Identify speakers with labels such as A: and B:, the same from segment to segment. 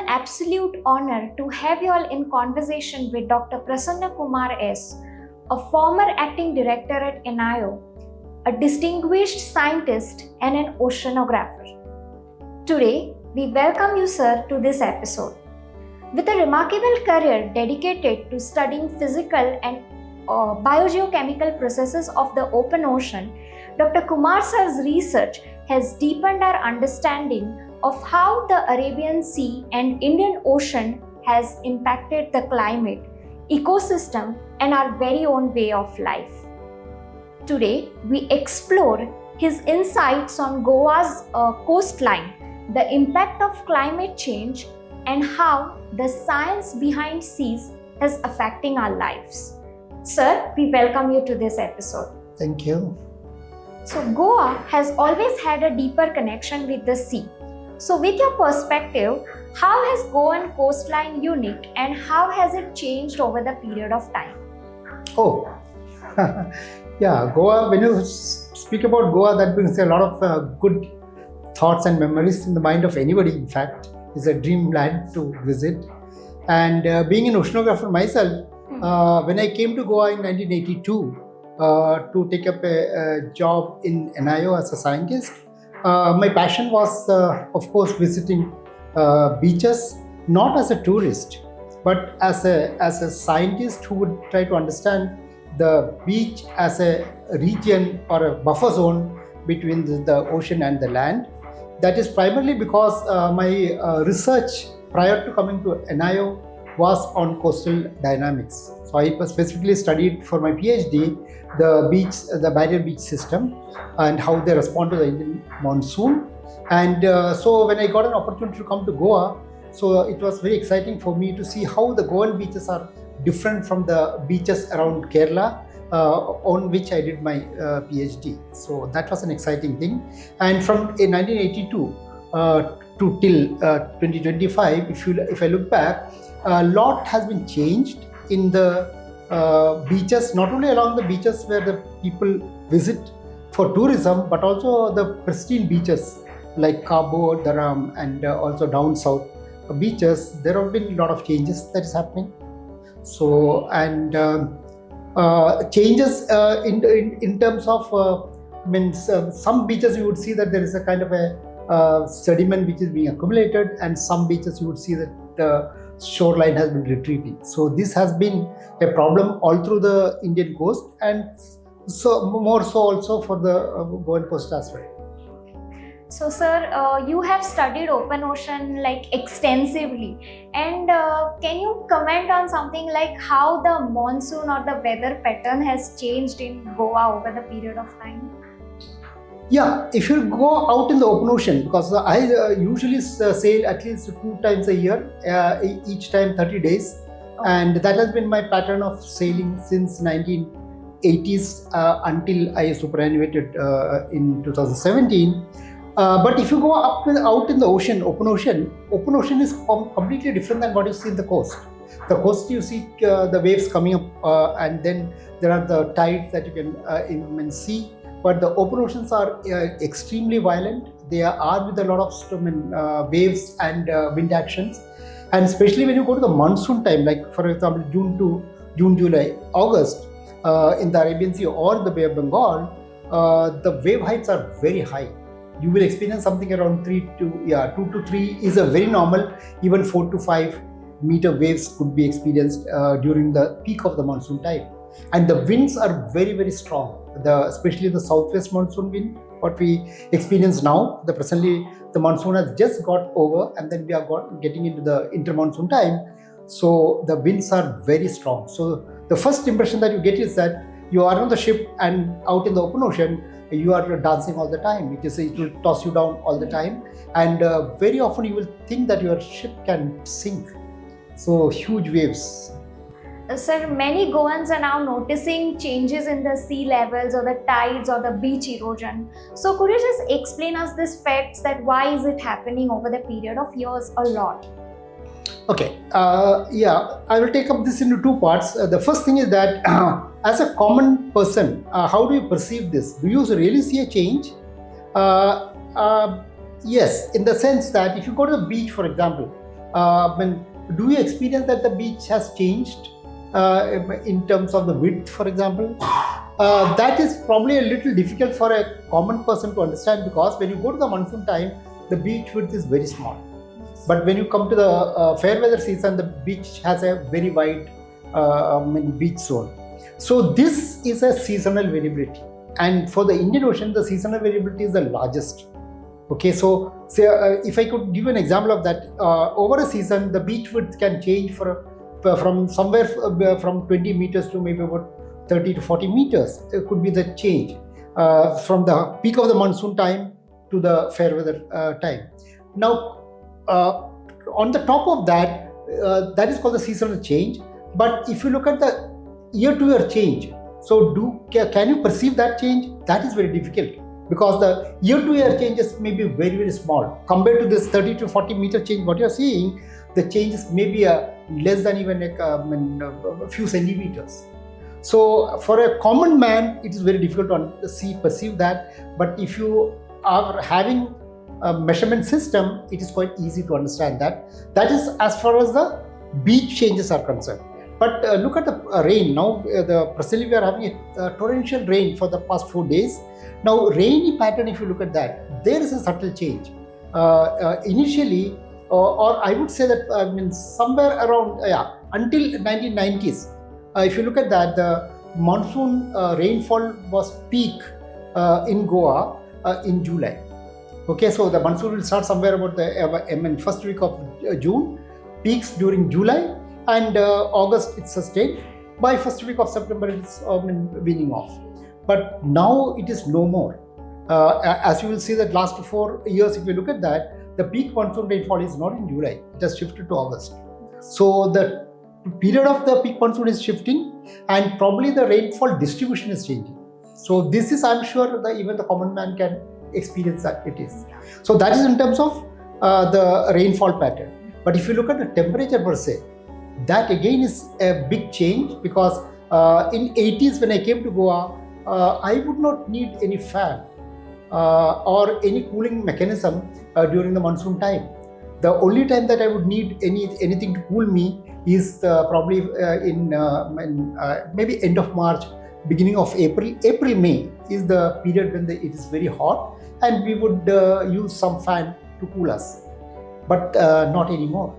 A: absolute honor to have you all in conversation with Dr. Prasanna Kumar S., a former acting director at NIO, a distinguished scientist and an oceanographer. Today, we welcome you, sir, to this episode. With a remarkable career dedicated to studying physical and biogeochemical processes of the open ocean, Dr. Kumar sir's research has deepened our understanding of how the Arabian Sea and Indian Ocean has impacted the climate, ecosystem, and our very own way of life. Today, we explore his insights on Goa's coastline, the impact of climate change, and how the science behind seas is affecting our lives. Sir, we welcome you to this episode.
B: Thank you.
A: So, Goa has always had a deeper connection with the sea. So, with your perspective, how has Goan coastline unique and how has it changed over the period of time?
B: Oh, yeah, Goa, when you speak about Goa, that brings a lot of good thoughts and memories in the mind of anybody, in fact. It's a dream land to visit. And being an oceanographer myself, when I came to Goa in 1982 to take up a job in NIO as a scientist, my passion was, of course, visiting beaches, not as a tourist, but as a scientist who would try to understand the beach as a region or a buffer zone between the ocean and the land. That is primarily because my research prior to coming to NIO was on coastal dynamics. So I specifically studied for my PhD the barrier beach system and how they respond to the Indian monsoon. And so when I got an opportunity to come to Goa, so it was very exciting for me to see how the Goan beaches are different from the beaches around Kerala, on which I did my PhD. So that was an exciting thing. And from 1982 to till 2025, if I look back, a lot has been changed in the beaches, not only along the beaches where the people visit for tourism, but also the pristine beaches like Cabo, Dharam, and also down south beaches. There have been a lot of changes that is happening. So, and changes in terms of some beaches you would see that there is a kind of a sediment which is being accumulated, and some beaches you would see that the shoreline has been retreating. So this has been a problem all through the Indian coast, and so more so also for the Goan coast as well.
A: So, sir, you have studied open ocean extensively, and can you comment on something like how the monsoon or the weather pattern has changed in Goa over the period of time?
B: Yeah, if you go out in the open ocean, because I usually sail at least 2 times a year, each time 30 days. Okay. And that has been my pattern of sailing since 1980s until I superannuated in 2017. But if you go out in the ocean, open ocean is completely different than what you see in the coast. The coast, you see the waves coming up, and then there are the tides that you can see. But the open oceans are extremely violent. They are with a lot of waves and wind actions. And especially when you go to the monsoon time, like for example, June, July, August, in the Arabian Sea or the Bay of Bengal, the wave heights are very high. You will experience something around 2 to 3 is a very normal. Even 4 to 5 meter waves could be experienced during the peak of the monsoon time. And the winds are very, very strong. Especially the southwest monsoon wind, what we experience now. Presently, the monsoon has just got over, and then we are getting into the inter-monsoon time. So the winds are very strong. So the first impression that you get is that you are on the ship and out in the open ocean, you are dancing all the time. It will toss you down all the time, and very often you will think that your ship can sink. So huge waves.
A: Sir, many Goans are now noticing changes in the sea levels or the tides or the beach erosion. So could you just explain us these facts, that why is it happening over the period of years a lot?
B: Okay, yeah, I will take up this into 2 parts. The first thing is that as a common person, how do you perceive this? Do you really see a change? Yes, in the sense that if you go to the beach, for example, do you experience that the beach has changed in terms of the width, for example? That is probably a little difficult for a common person to understand, because when you go to the monsoon time, the beach width is very small. But when you come to the fair weather season, the beach has a very wide beach zone. So this is a seasonal variability. And for the Indian Ocean, the seasonal variability is the largest. Okay, so say, if I could give an example of that, over a season, the beach width can change from somewhere from 20 meters to maybe about 30 to 40 meters. It could be the change from the peak of the monsoon time to the fair weather time. Now, on the top of that, that is called the seasonal change. But if you look at the year-to-year change, so can you perceive that change? That is very difficult, because the year-to-year changes may be very, very small. Compared to this 30 to 40 meter change, what you are seeing, the changes may be less than even a few centimeters. So for a common man, it is very difficult to perceive that. But if you are having a measurement system, it is quite easy to understand that. That is as far as the beach changes are concerned. But look at the rain. Now, presently we are having a torrential rain for the past 4 days. Now, rainy pattern, if you look at that, there is a subtle change. Initially, or I would say that somewhere around, until 1990s, if you look at that, the monsoon rainfall was peak in Goa in July. Okay, so the monsoon will start somewhere about the first week of June, peaks during July, and August it's sustained. By first week of September it's weaning off. But now it is no more. As you will see that last 4 years, if you look at that, the peak monsoon rainfall is not in July, it has shifted to August. So the period of the peak monsoon is shifting, and probably the rainfall distribution is changing. So this is, I'm sure, even the common man can experience that it is. So that is in terms of the rainfall pattern. But if you look at the temperature per se, that again is a big change, because in 80s when I came to Goa, I would not need any fan or any cooling mechanism during the monsoon time. The only time that I would need anything to cool me is probably in maybe end of March, beginning of April. May is the period when it is very hot, and we would use some fan to cool us, but not anymore.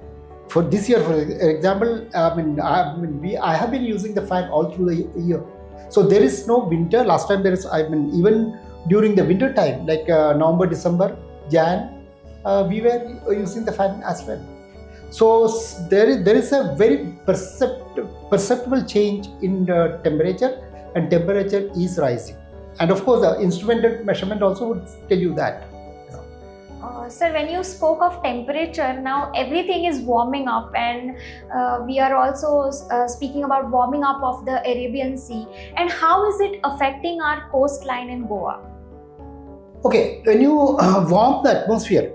B: For this year, for example, I have been using the fan all through the year. So there is no winter. Last time there is, even during the winter time, like November, December, Jan, we were using the fan as well. So there is a very perceptible change in the temperature, and temperature is rising. And of course, the instrumented measurement also would tell you that.
A: Sir, when you spoke of temperature, now everything is warming up, and we are also speaking about warming up of the Arabian Sea. And how is it affecting our coastline in Goa?
B: Okay, when you warm the atmosphere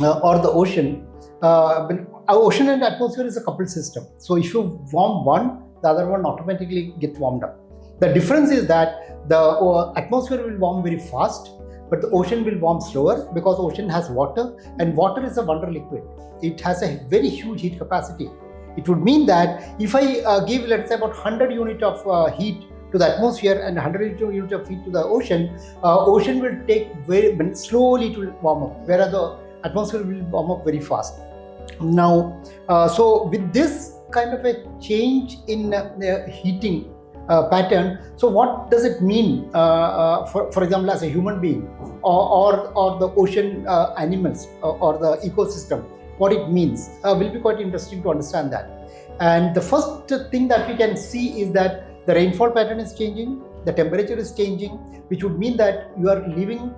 B: or the ocean, ocean and atmosphere is a coupled system. So if you warm one, the other one automatically gets warmed up. The difference is that the atmosphere will warm very fast, but the ocean will warm slower, because ocean has water, and water is a wonder liquid. It has a very huge heat capacity. It would mean that if I give, let's say, about 100 unit of heat to the atmosphere and 100 unit of heat to the ocean, ocean will take very slowly to warm up, whereas the atmosphere will warm up very fast. Now, so with this kind of a change in the heating pattern, so what does it mean, for example, as a human being or the ocean animals or the ecosystem? What it means will be quite interesting to understand that. And the first thing that we can see is that the rainfall pattern is changing, the temperature is changing, which would mean that you are living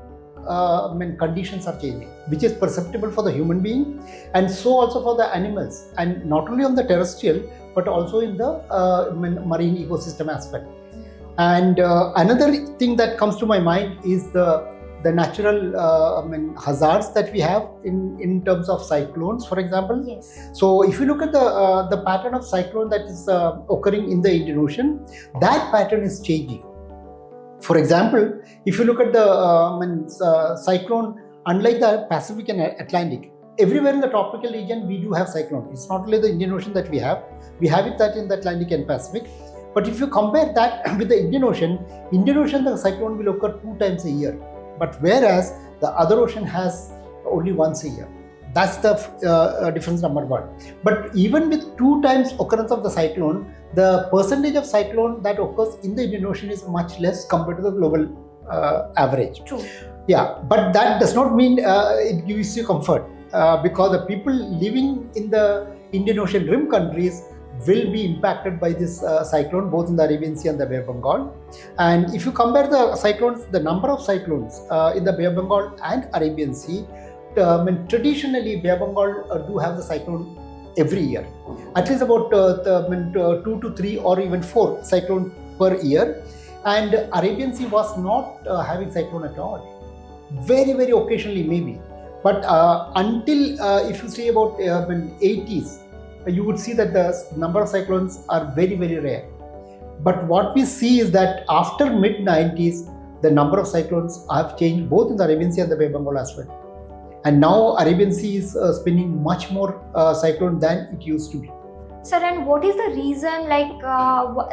B: conditions are changing, which is perceptible for the human being, and so also for the animals, and not only on the terrestrial but also in the marine ecosystem as well. And another thing that comes to my mind is the natural hazards that we have in terms of cyclones, for example.
A: Yes.
B: So if you look at the pattern of cyclone that is occurring in the Indian Ocean, that pattern is changing. For example, if you look at the cyclone, unlike the Pacific and Atlantic, everywhere in the tropical region we do have cyclone. It's not only the Indian Ocean that we have it that in the Atlantic and Pacific. But if you compare that with the Indian Ocean, the cyclone will occur 2 times a year. But whereas the other ocean has only once a year. That's the difference number one. But even with 2 times occurrence of the cyclone, the percentage of cyclone that occurs in the Indian Ocean is much less compared to the global average.
A: True.
B: Yeah, but that does not mean it gives you comfort because the people living in the Indian Ocean rim countries will be impacted by this cyclone, both in the Arabian Sea and the Bay of Bengal. And if you compare the cyclones, the number of cyclones in the Bay of Bengal and Arabian Sea, traditionally Bay of Bengal do have the cyclone every year, at least about 2 to 3 or even 4 cyclones per year. And Arabian Sea was not having cyclone at all. Very, very occasionally maybe. But until if you say about 80s, you would see that the number of cyclones are very, very rare. But what we see is that after mid-90s, the number of cyclones have changed both in the Arabian Sea and the Bay of Bengal as well. And now Arabian Sea is spinning much more cyclone than it used to be.
A: Sir, and what is the reason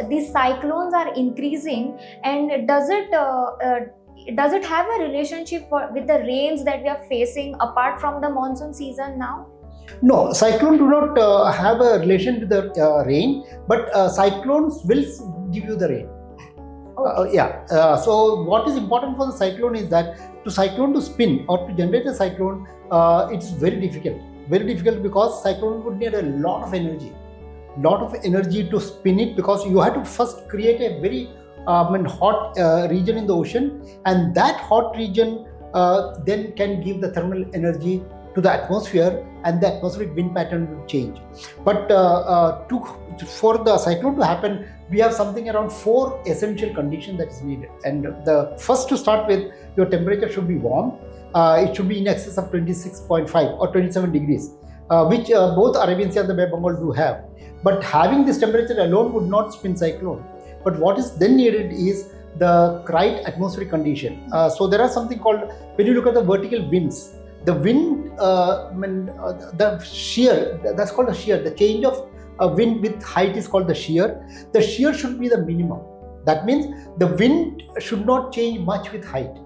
A: these cyclones are increasing, and does it have a relationship with the rains that we are facing apart from the monsoon season now?
B: No, cyclones do not have a relation with the rain, but cyclones will give you the rain.
A: Okay.
B: So what is important for the cyclone is that cyclone to spin or to generate a cyclone, it's very difficult because cyclone would need a lot of energy to spin it, because you have to first create a very hot region in the ocean, and that hot region then can give the thermal energy to the atmosphere, and the atmospheric wind pattern will change. But for the cyclone to happen, we have something around 4 essential conditions that is needed. And the first, to start with, your temperature should be warm. It should be in excess of 26.5 or 27 degrees, which both Arabian Sea and the Bay of Bengal do have. But having this temperature alone would not spin cyclone. But what is then needed is the right atmospheric condition. So there are something called, when you look at the vertical winds, the wind, the shear, that's called a shear. The change of wind with height is called the shear. The shear should be the minimum. That means the wind should not change much with height.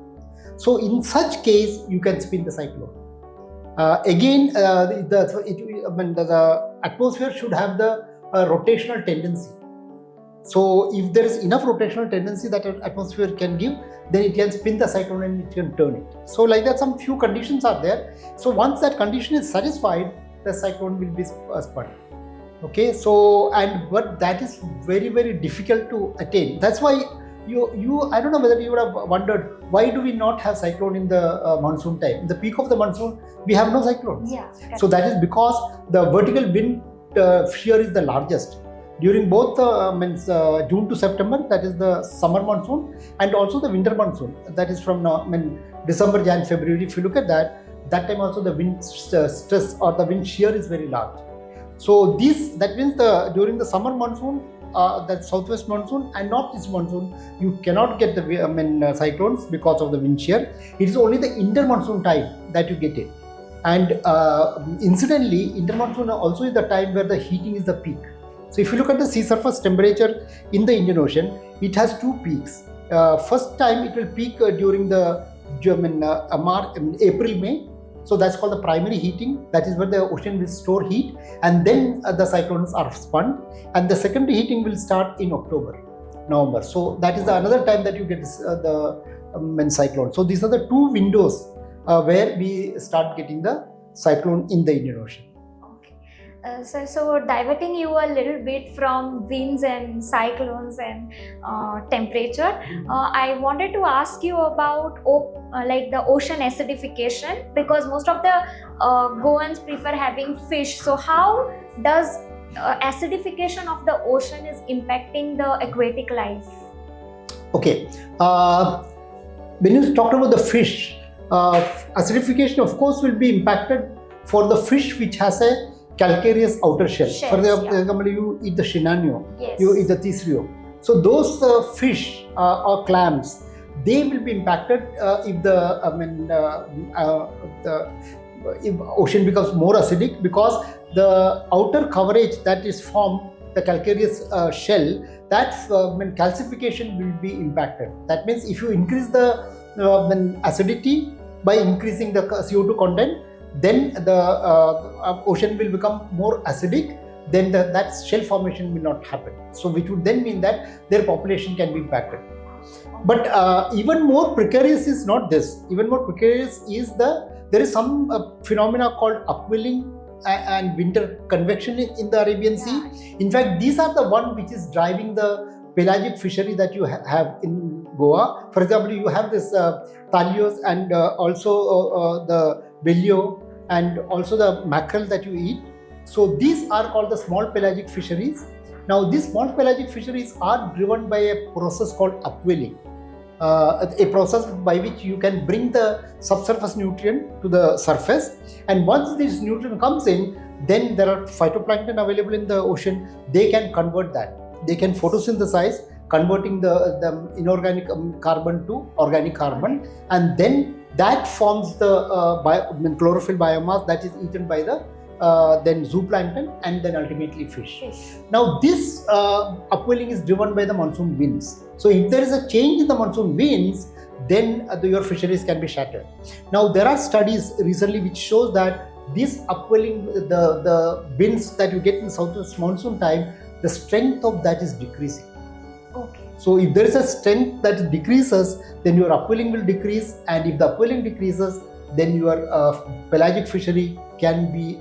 B: So in such case, you can spin the cyclone. The atmosphere should have the rotational tendency. So if there is enough rotational tendency that an atmosphere can give, then it can spin the cyclone and it can turn it. So like that, some few conditions are there. So once that condition is satisfied, the cyclone will be spun. Okay, so but that is very, very difficult to attain. That's why you I don't know whether you would have wondered, why do we not have cyclone in the monsoon time? In the peak of the monsoon, we have no cyclones.
A: Yeah.
B: So that is because the vertical wind shear is the largest during both June to September, that is the summer monsoon, and also the winter monsoon, that is from December, Jan, February. If you look at that time also the wind stress or the wind shear is very large. So that means during the summer monsoon, that southwest monsoon and northeast monsoon, you cannot get the cyclones because of the wind shear. It is only the inter-monsoon time that you get it. And incidentally, inter-monsoon also is the time where the heating is the peak. So if you look at the sea surface temperature in the Indian Ocean, it has 2 peaks. First time it will peak during the April, May. So that's called the primary heating. That is where the ocean will store heat, and then the cyclones are spun. And the secondary heating will start in October, November. So that is another time that you get the cyclone. So these are the 2 windows where we start getting the cyclone in the Indian Ocean.
A: So diverting you a little bit from winds and cyclones and temperature, I wanted to ask you about the ocean acidification, because most of the Goans prefer having fish. So how does acidification of the ocean is impacting the aquatic life? Okay,
B: when you talked about the fish, acidification of course will be impacted for the fish which has a calcareous outer shell. For example, you eat the shinanio,
A: yes,
B: you eat the tisrio. So those fish or clams, they will be impacted if the ocean becomes more acidic, because the outer coverage that is formed, the calcareous shell, that calcification will be impacted. That means if you increase the acidity by increasing the CO2 content, then the ocean will become more acidic, then that shell formation will not happen. So which would then mean that their population can be impacted. But even more precarious is not this. Even more precarious is there is some phenomena called upwelling and winter convection in the Arabian Sea. In fact, these are the one which is driving the pelagic fishery that you have in Goa. For example, you have this thalios and also the bellio and also the mackerel that you eat. So these are called the small pelagic fisheries. Now these small pelagic fisheries are driven by a process called upwelling. A process by which you can bring the subsurface nutrient to the surface, and once this nutrient comes in, then there are phytoplankton available in the ocean. They can convert that. They can photosynthesize, converting the inorganic carbon to organic carbon, and then that forms the chlorophyll biomass that is eaten by the then zooplankton and then ultimately fish. Now this upwelling is driven by the monsoon winds. So if there is a change in the monsoon winds, then your fisheries can be shattered. Now there are studies recently which shows that this upwelling, the winds that you get in southwest monsoon time, the strength of that is decreasing.
A: Okay.
B: So if there is a strength that decreases, then your upwelling will decrease, and if the upwelling decreases, then your pelagic fishery can be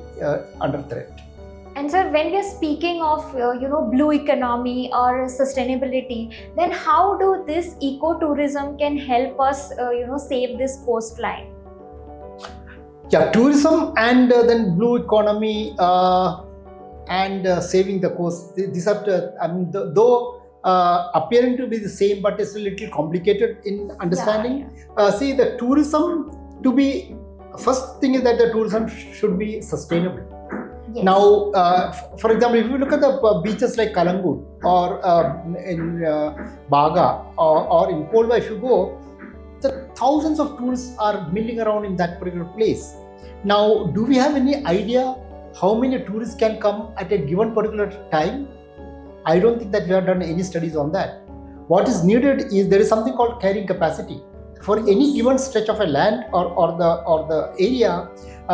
B: under threat.
A: And sir, when we are speaking of blue economy or sustainability, then how do this ecotourism can help us save this coastline?
B: Yeah, tourism and then blue economy and saving the coast. These are though appearing to be the same, but it's a little complicated in understanding. See, the tourism to be, first thing is that the tourism should be sustainable.
A: Yes.
B: Now, for example, if you look at the beaches like Kalangut or in Baga or in Kolva, if you go, the thousands of tourists are milling around in that particular place. Now, do we have any idea how many tourists can come at a given particular time? I don't think that we have done any studies on that. What is needed is there is something called carrying capacity. For any given stretch of a land or the area,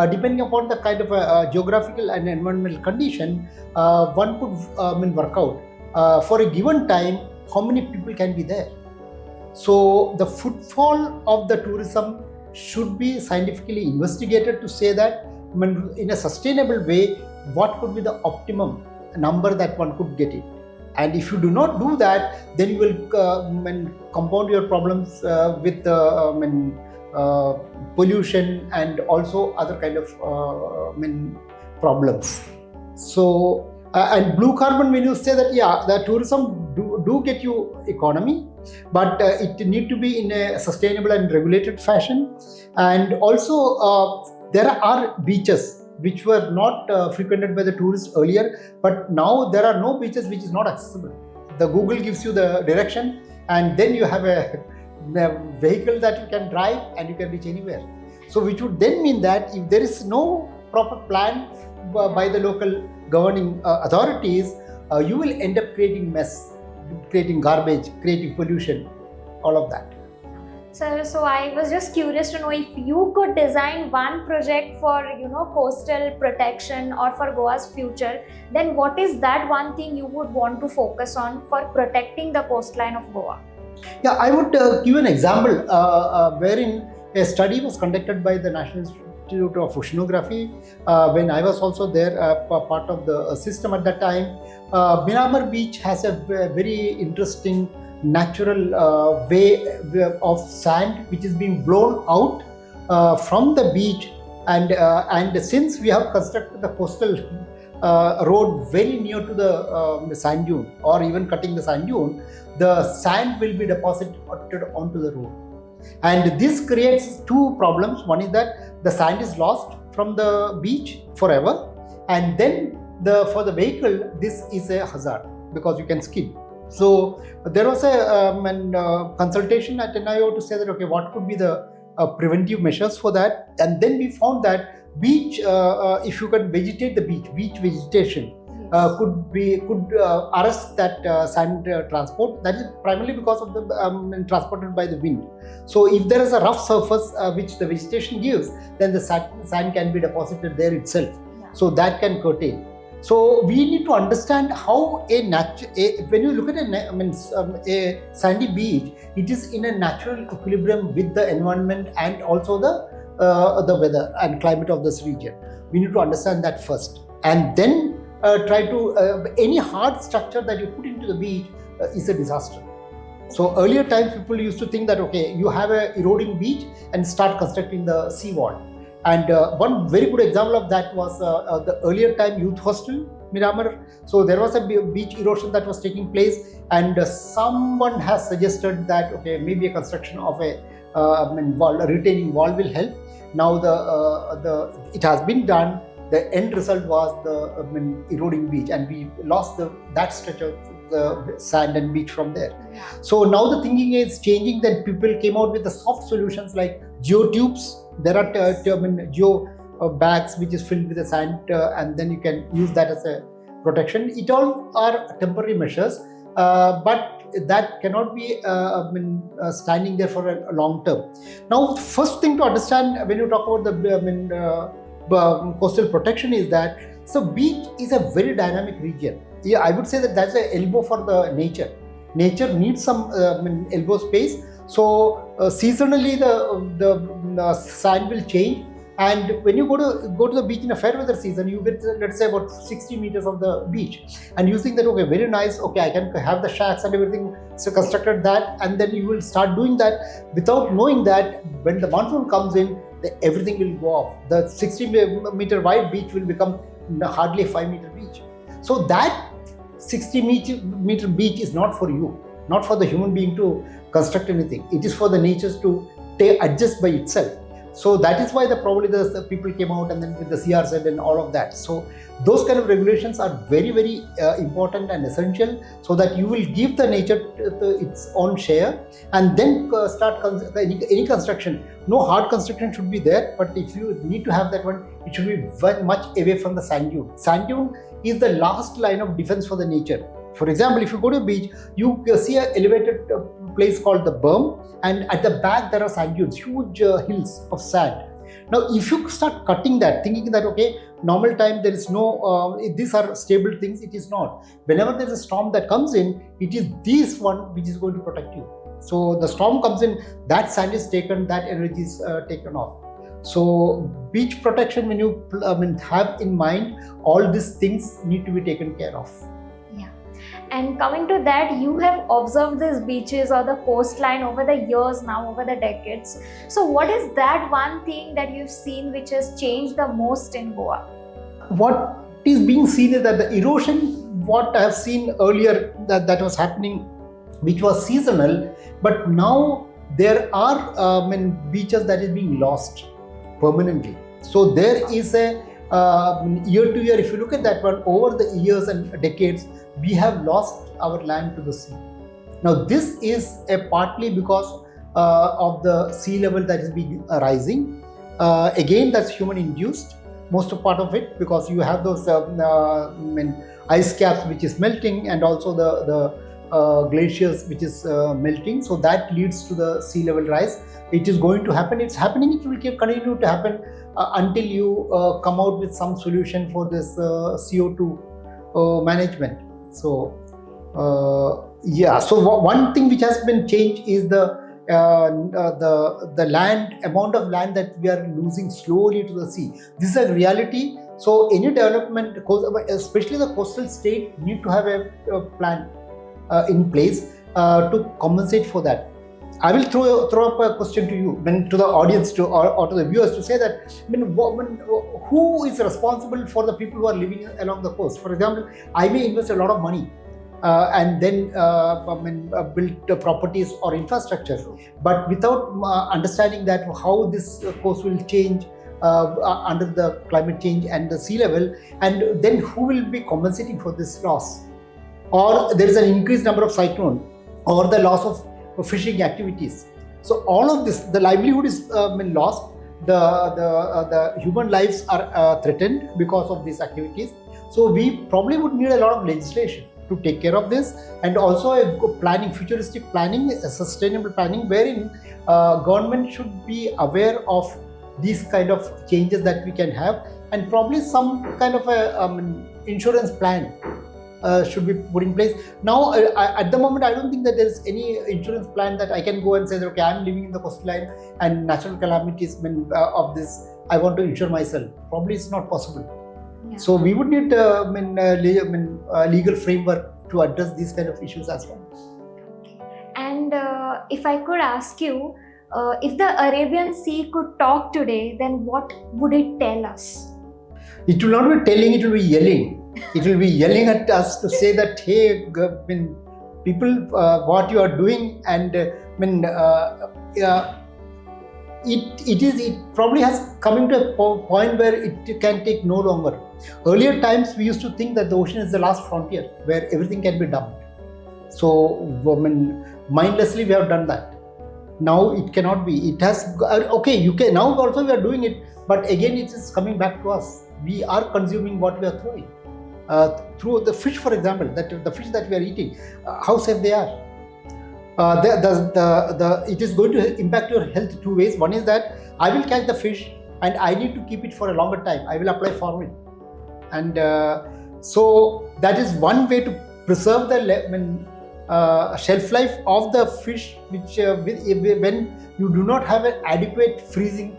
B: depending upon the kind of geographical and environmental condition, one could work out for a given time how many people can be there. So the footfall of the tourism should be scientifically investigated to say that in a sustainable way, what could be the optimum number that one could get it. And if you do not do that, then you will compound your problems with pollution and also other kind of problems. So, and blue carbon, when you say that, the tourism do get you economy, but it need to be in a sustainable and regulated fashion. And also, there are beaches which were not frequented by the tourists earlier, but now there are no beaches which is not accessible. The Google gives you the direction, and then you have a vehicle that you can drive and you can reach anywhere. So which would then mean that if there is no proper plan by the local governing authorities, you will end up creating mess, creating garbage, creating pollution, all of that.
A: Sir, so I was just curious to know, if you could design one project for coastal protection or for Goa's future, then what is that one thing you would want to focus on for protecting the coastline of Goa?
B: Yeah, I would give an example wherein a study was conducted by the National Institute of Oceanography when I was also there, part of the system at that time. Miramar Beach has a very interesting natural way of sand which is being blown out from the beach, and since we have constructed the coastal road very near to the sand dune, or even cutting the sand dune, the sand will be deposited onto the road. And this creates two problems. One is that the sand is lost from the beach forever, and then for the vehicle this is a hazard because you can skid. So there was a consultation at NIO to say that, okay, what could be the preventive measures for that, and then we found that beach, if you can vegetate the beach vegetation could arrest that sand transport. That is primarily because of the transported by the wind. So if there is a rough surface which the vegetation gives, then the sand can be deposited there itself. So that can curtail. So we need to understand how when you look at a sandy beach, it is in a natural equilibrium with the environment and also the weather and climate of this region. We need to understand that first, and then try to any hard structure that you put into the beach is a disaster. So earlier times people used to think that okay, you have a eroding beach and start constructing the seawall. And one very good example of that was the earlier time youth hostel, Miramar. So there was a beach erosion that was taking place, and someone has suggested that okay, maybe a construction of a retaining wall will help. Now it has been done. The end result was the eroding beach, and we lost that stretch of the sand and beach from there. So now the thinking is changing. That people came out with the soft solutions like geotubes. There are geo bags which is filled with the sand, and then you can use that as a protection. It all are temporary measures, but that cannot be standing there for a long term. Now, first thing to understand when you talk about the coastal protection is that so beach is a very dynamic region. Yeah, I would say that that's an elbow for the nature. Nature needs some elbow space. So seasonally the sand will change, and when you go to the beach in a fair weather season, you get let's say about 60 meters of the beach, and you think that okay, very nice, okay, I can have the shacks and everything, so constructed that, and then you will start doing that without knowing that when the monsoon comes in, everything will go off. The 60 meter wide beach will become hardly a 5 meter beach. So that 60 meter beach is not for you, not for the human being to construct anything. It is for the nature to adjust by itself. So that is why probably the people came out, and then with the CRZ and all of that. So those kind of regulations are very, very important and essential, so that you will give the nature its own share, and then start any construction. No hard construction should be there, but if you need to have that one, it should be very much away from the sand dune. Sand dune is the last line of defense for the nature. For example, if you go to a beach, you see an elevated place called the berm, and at the back there are sand dunes, huge hills of sand. Now, if you start cutting that, thinking that okay, normal time there is no, these are stable things, it is not. Whenever there is a storm that comes in, it is this one which is going to protect you. So the storm comes in, that sand is taken, that energy is taken off. So beach protection, when you have in mind, all these things need to be taken care of.
A: And coming to that, you have observed these beaches or the coastline over the years now, over the decades. So what is that one thing that you've seen which has changed the most in Goa?
B: What is being seen is that the erosion, what I have seen earlier that was happening, which was seasonal, but now there are beaches that is being lost permanently. So there is a year to year, if you look at that one, over the years and decades, we have lost our land to the sea. Now this is partly because of the sea level that is being rising. Again, that's human induced, most of part of it, because you have those ice caps which is melting, and also the glaciers which is melting. So that leads to the sea level rise. It is going to happen, it's happening, it will continue to happen until you come out with some solution for this CO2 management. So so one thing which has been changed is the amount of land that we are losing slowly to the sea. This is a reality. So any development, especially the coastal state, need to have a plan in place to compensate for that. I will throw up a question to you, to the audience, or to the viewers, to say that who is responsible for the people who are living along the coast? For example, I may invest a lot of money and then build properties or infrastructure, but without understanding that how this coast will change under the climate change and the sea level, and then who will be compensating for this loss? Or there is an increased number of cyclones, or the loss of fishing activities. So all of this, the livelihood is lost, the human lives are threatened because of these activities. So we probably would need a lot of legislation to take care of this, and also a planning, futuristic planning, a sustainable planning, wherein government should be aware of these kind of changes that we can have, and probably some kind of a insurance plan should be put in place. Now, at the moment, I don't think that there is any insurance plan that I can go and say that, okay, I'm living in the coastline and natural calamities of this, I want to insure myself. Probably it's not possible.
A: Yeah.
B: So we would need legal framework to address these kind of issues as well.
A: And if I could ask you, if the Arabian Sea could talk today, then what would it tell us?
B: It will not be telling, it will be yelling. It will be yelling at us to say that, hey, people, what you are doing, and it probably has coming to a point where it can take no longer. Earlier times, we used to think that the ocean is the last frontier where everything can be dumped. So, mindlessly we have done that. Now it cannot be. It has, okay, you can, now also we are doing it, but again it is coming back to us. We are consuming what we are throwing. Through the fish, for example, the fish that we are eating, how safe they are. It is going to impact your health two ways. One is that I will catch the fish and I need to keep it for a longer time. I will apply formalin, and so that is one way to preserve the shelf life of the fish, which when you do not have an adequate freezing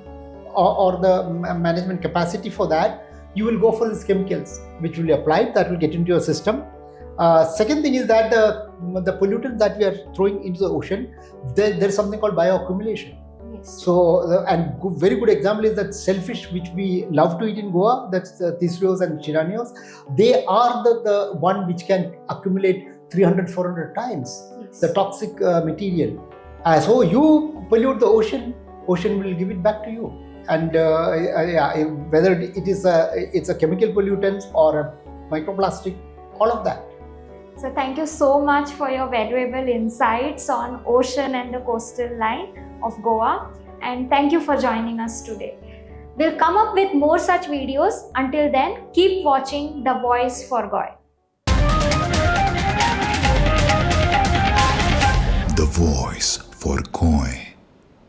B: or the management capacity for that, you will go for these chemicals which will be applied, that will get into your system. Second thing is that the pollutants that we are throwing into the ocean, there is something called bioaccumulation.
A: Yes.
B: So, and very good example is that shellfish, which we love to eat in Goa, that's Tisrios and Chiranios. They are the one which can accumulate 300-400 times the toxic material. So you pollute the ocean will give it back to you. And whether it's a chemical pollutant or a microplastic, all of that.
A: So thank you so much for your valuable insights on ocean and the coastal line of Goa, and thank you for joining us today. We'll come up with more such videos. Until then, keep watching The Voice for Goem.
C: The Voice for Goem.